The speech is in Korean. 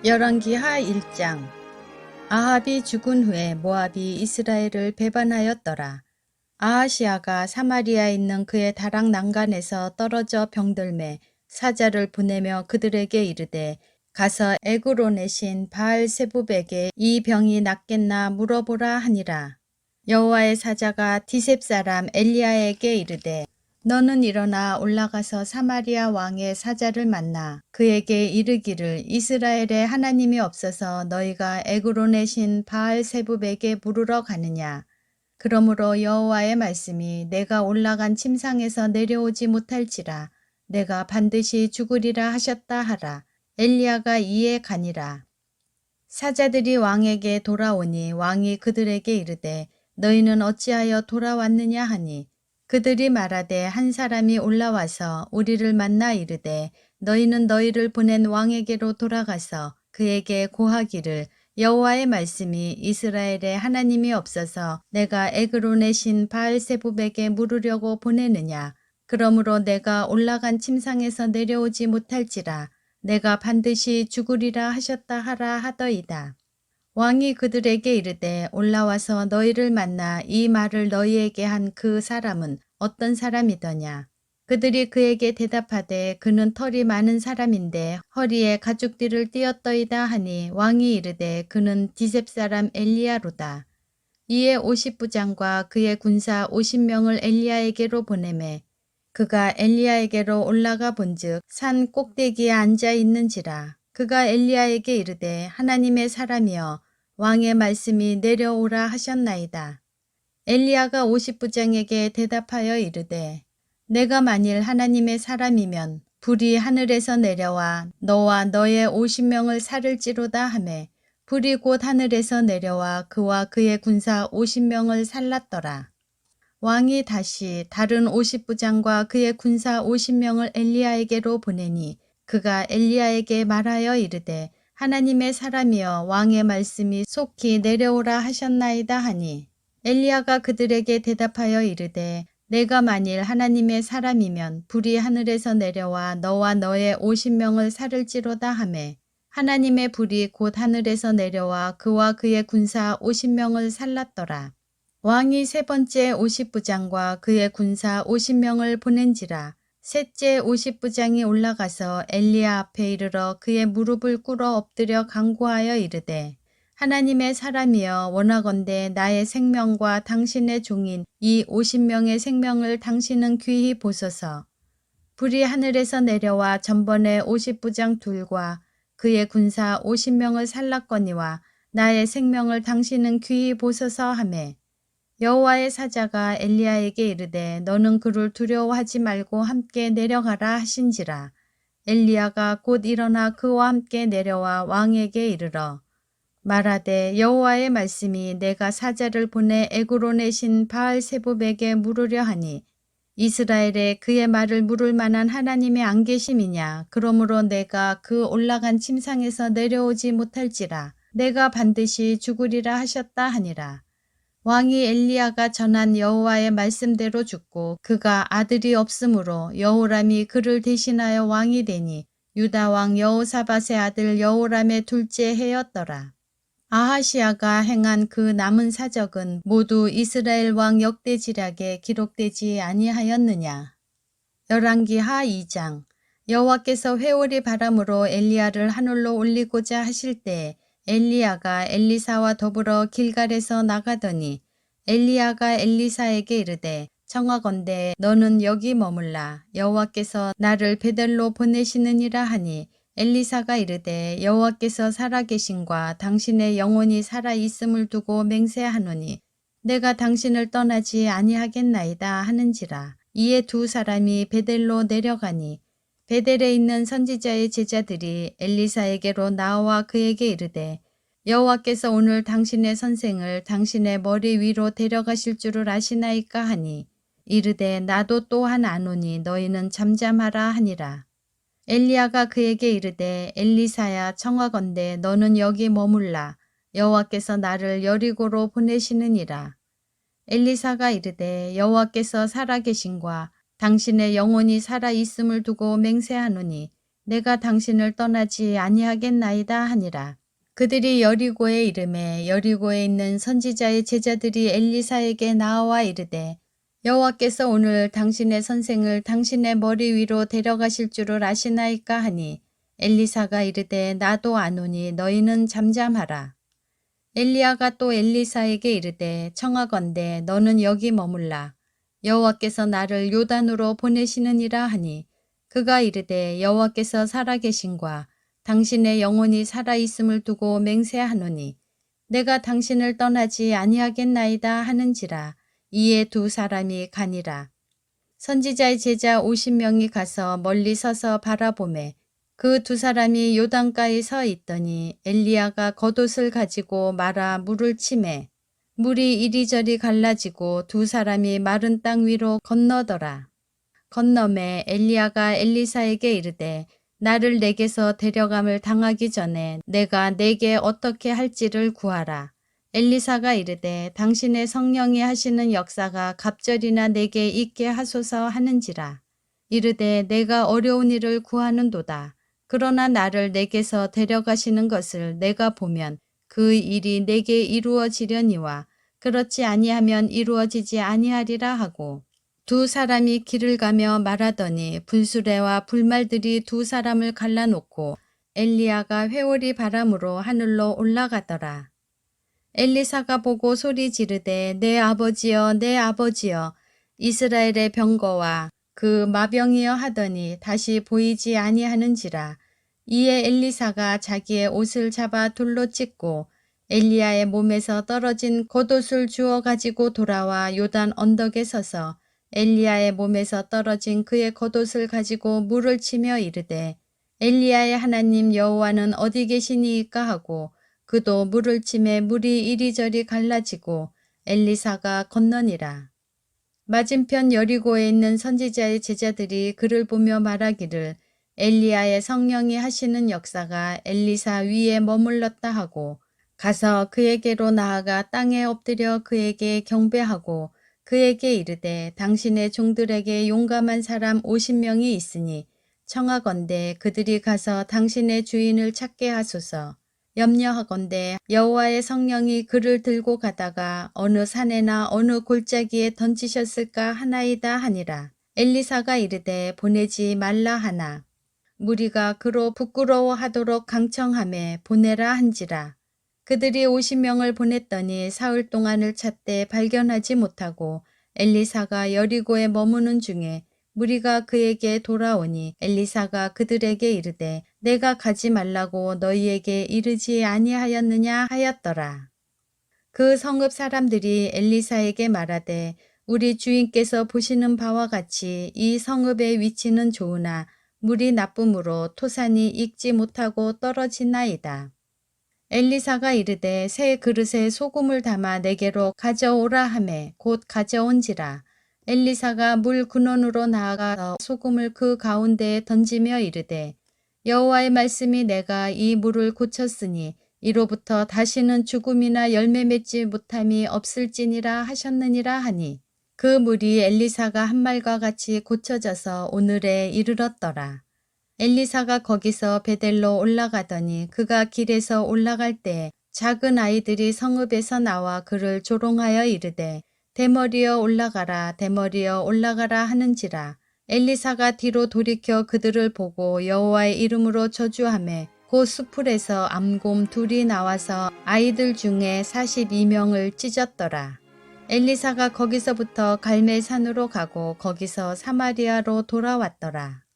열왕기하 1장. 아합이 죽은 후에 모압이 이스라엘을 배반하였더라. 아하시아가 사마리아에 있는 그의 다락 난간에서 떨어져 병들매 사자를 보내며 그들에게 이르되 가서 에그론의 신 바알세붑에게 이 병이 낫겠나 물어보라 하니라. 여호와의 사자가 디셉 사람 엘리야에게 이르되 너는 일어나 올라가서 사마리아 왕의 사자를 만나 그에게 이르기를 이스라엘에 하나님이 없어서 너희가 에그론의 신 바알세붑에게 물으러 가느냐. 그러므로 여호와의 말씀이 내가 올라간 침상에서 내려오지 못할지라 내가 반드시 죽으리라 하셨다 하라. 엘리야가 이에 가니라. 사자들이 왕에게 돌아오니 왕이 그들에게 이르되 너희는 어찌하여 돌아왔느냐 하니 그들이 말하되 한 사람이 올라와서 우리를 만나 이르되 너희는 너희를 보낸 왕에게로 돌아가서 그에게 고하기를 여호와의 말씀이 이스라엘에 하나님이 없어서 내가 에그론의 신 바알세붑에게 물으려고 보내느냐. 그러므로 내가 올라간 침상에서 내려오지 못할지라 내가 반드시 죽으리라 하셨다 하라 하더이다. 왕이 그들에게 이르되 올라와서 너희를 만나 이 말을 너희에게 한 그 사람은 어떤 사람이더냐. 그들이 그에게 대답하되 그는 털이 많은 사람인데 허리에 가죽띠를 띠었더이다 하니 왕이 이르되 그는 디셉 사람 엘리야로다. 이에 50부장과 그의 군사 50명을 엘리야에게로 보내매 그가 엘리야에게로 올라가 본즉 산 꼭대기에 앉아 있는지라. 그가 엘리야에게 이르되 하나님의 사람이여 왕의 말씀이 내려오라 하셨나이다. 엘리야가 50부장에게 대답하여 이르되 내가 만일 하나님의 사람이면 불이 하늘에서 내려와 너와 너의 50명을 살을지로다 하매 불이 곧 하늘에서 내려와 그와 그의 군사 50명을 살랐더라. 왕이 다시 다른 50부장과 그의 군사 50명을 엘리야에게로 보내니 그가 엘리야에게 말하여 이르되 하나님의 사람이여 왕의 말씀이 속히 내려오라 하셨나이다 하니 엘리야가 그들에게 대답하여 이르되 내가 만일 하나님의 사람이면 불이 하늘에서 내려와 너와 너의 50명을 살을지로다 하매 하나님의 불이 곧 하늘에서 내려와 그와 그의 군사 50명을 살랐더라. 왕이 세 번째 50부장과 그의 군사 50명을 보낸지라. 셋째 50부장이 올라가서 엘리야 앞에 이르러 그의 무릎을 꿇어 엎드려 간구하여 이르되 하나님의 사람이여 원하건대 나의 생명과 당신의 종인 이 50명의 생명을 당신은 귀히 보소서. 불이 하늘에서 내려와 전번에 50부장 둘과 그의 군사 50명을 살랐거니와 나의 생명을 당신은 귀히 보소서 하매 여호와의 사자가 엘리야에게 이르되 너는 그를 두려워하지 말고 함께 내려가라 하신지라. 엘리야가 곧 일어나 그와 함께 내려와 왕에게 이르러 말하되 여호와의 말씀이 내가 사자를 보내 에그론의 신 바알세붑에게 물으려 하니 이스라엘에 그의 말을 물을 만한 하나님이 안 계심이냐. 그러므로 내가 그 올라간 침상에서 내려오지 못할지라 내가 반드시 죽으리라 하셨다 하니라. 왕이 엘리야가 전한 여호와의 말씀대로 죽고 그가 아들이 없으므로 여호람이 그를 대신하여 왕이 되니 유다 왕 여호사밧의 아들 여호람의 둘째 해였더라. 아하시아가 행한 그 남은 사적은 모두 이스라엘 왕 역대지략에 기록되지 아니하였느냐. 열왕기하 2장. 여호와께서 회오리 바람으로 엘리야를 하늘로 올리고자 하실 때 엘리야가 엘리사와 더불어 길갈에서 나가더니 엘리야가 엘리사에게 이르되 청하건대 너는 여기 머물라. 여호와께서 나를 베델로 보내시느니라 하니 엘리사가 이르되 여호와께서 살아계신과 당신의 영혼이 살아있음을 두고 맹세하노니 내가 당신을 떠나지 아니하겠나이다 하는지라. 이에 두 사람이 베델로 내려가니 베델에 있는 선지자의 제자들이 엘리사에게로 나와 그에게 이르되 여호와께서 오늘 당신의 선생을 당신의 머리 위로 데려가실 줄을 아시나이까 하니 이르되 나도 또한 아노니 너희는 잠잠하라 하니라. 엘리야가 그에게 이르되 엘리사야 청하건대 너는 여기 머물라. 여호와께서 나를 여리고로 보내시느니라. 엘리사가 이르되 여호와께서 살아계신과 당신의 영혼이 살아있음을 두고 맹세하노니 내가 당신을 떠나지 아니하겠나이다 하니라. 그들이 여리고에 이르매 여리고에 있는 선지자의 제자들이 엘리사에게 나와 이르되 여호와께서 오늘 당신의 선생을 당신의 머리 위로 데려가실 줄을 아시나이까 하니 엘리사가 이르되 나도 아노니 너희는 잠잠하라. 엘리야가 또 엘리사에게 이르되 청하건대 너는 여기 머물라. 여호와께서 나를 요단으로 보내시느니라 하니 그가 이르되 여호와께서 살아계신과 당신의 영혼이 살아있음을 두고 맹세하노니 내가 당신을 떠나지 아니하겠나이다 하는지라. 이에 두 사람이 가니라. 선지자의 제자 50명이 가서 멀리 서서 바라보매 그 두 사람이 요단가에 서 있더니 엘리야가 겉옷을 가지고 말아 물을 치매 물이 이리저리 갈라지고 두 사람이 마른 땅 위로 건너더라. 건너매 엘리야가 엘리사에게 이르되 나를 내게서 데려감을 당하기 전에 내가 내게 어떻게 할지를 구하라. 엘리사가 이르되 당신의 성령이 하시는 역사가 갑절이나 내게 있게 하소서 하는지라. 이르되 내가 어려운 일을 구하는도다. 그러나 나를 내게서 데려가시는 것을 내가 보면 그 일이 내게 이루어지려니와 그렇지 아니하면 이루어지지 아니하리라 하고 두 사람이 길을 가며 말하더니 불수레와 불말들이 두 사람을 갈라놓고 엘리야가 회오리 바람으로 하늘로 올라가더라. 엘리사가 보고 소리 지르되 내 아버지여 내 아버지여 이스라엘의 병거와 그 마병이여 하더니 다시 보이지 아니하는지라. 이에 엘리사가 자기의 옷을 잡아 둘로 찢고 엘리야의 몸에서 떨어진 겉옷을 주워 가지고 돌아와 요단 언덕에 서서 엘리야의 몸에서 떨어진 그의 겉옷을 가지고 물을 치며 이르되 엘리야의 하나님 여호와는 어디 계시니이까 하고 그도 물을 치매 물이 이리저리 갈라지고 엘리사가 건너니라. 맞은편 여리고에 있는 선지자의 제자들이 그를 보며 말하기를 엘리야의 성령이 하시는 역사가 엘리사 위에 머물렀다 하고 가서 그에게로 나아가 땅에 엎드려 그에게 경배하고 그에게 이르되 당신의 종들에게 용감한 사람 50명이 있으니 청하건대 그들이 가서 당신의 주인을 찾게 하소서. 염려하건대 여호와의 성령이 그를 들고 가다가 어느 산에나 어느 골짜기에 던지셨을까 하나이다 하니라. 엘리사가 이르되 보내지 말라 하나 무리가 그로 부끄러워하도록 강청하매 보내라 한지라. 그들이 50명을 보냈더니 사흘 동안을 찾되 발견하지 못하고 엘리사가 여리고에 머무는 중에 무리가 그에게 돌아오니 엘리사가 그들에게 이르되 내가 가지 말라고 너희에게 이르지 아니하였느냐 하였더라. 그 성읍 사람들이 엘리사에게 말하되 우리 주인께서 보시는 바와 같이 이 성읍의 위치는 좋으나 물이 나쁨으로 토산이 익지 못하고 떨어지나이다. 엘리사가 이르되 새 그릇에 소금을 담아 내게로 가져오라 하매 곧 가져온지라. 엘리사가 물 근원으로 나아가서 소금을 그 가운데에 던지며 이르되 여호와의 말씀이 내가 이 물을 고쳤으니 이로부터 다시는 죽음이나 열매 맺지 못함이 없을지니라 하셨느니라 하니 그 물이 엘리사가 한 말과 같이 고쳐져서 오늘에 이르렀더라. 엘리사가 거기서 베델로 올라가더니 그가 길에서 올라갈 때 작은 아이들이 성읍에서 나와 그를 조롱하여 이르되 대머리여 올라가라 대머리여 올라가라 하는지라. 엘리사가 뒤로 돌이켜 그들을 보고 여호와의 이름으로 저주하매 곧 수풀에서 암곰 둘이 나와서 아이들 중에 42명을 찢었더라. 엘리사가 거기서부터 갈멜산으로 가고 거기서 사마리아로 돌아왔더라.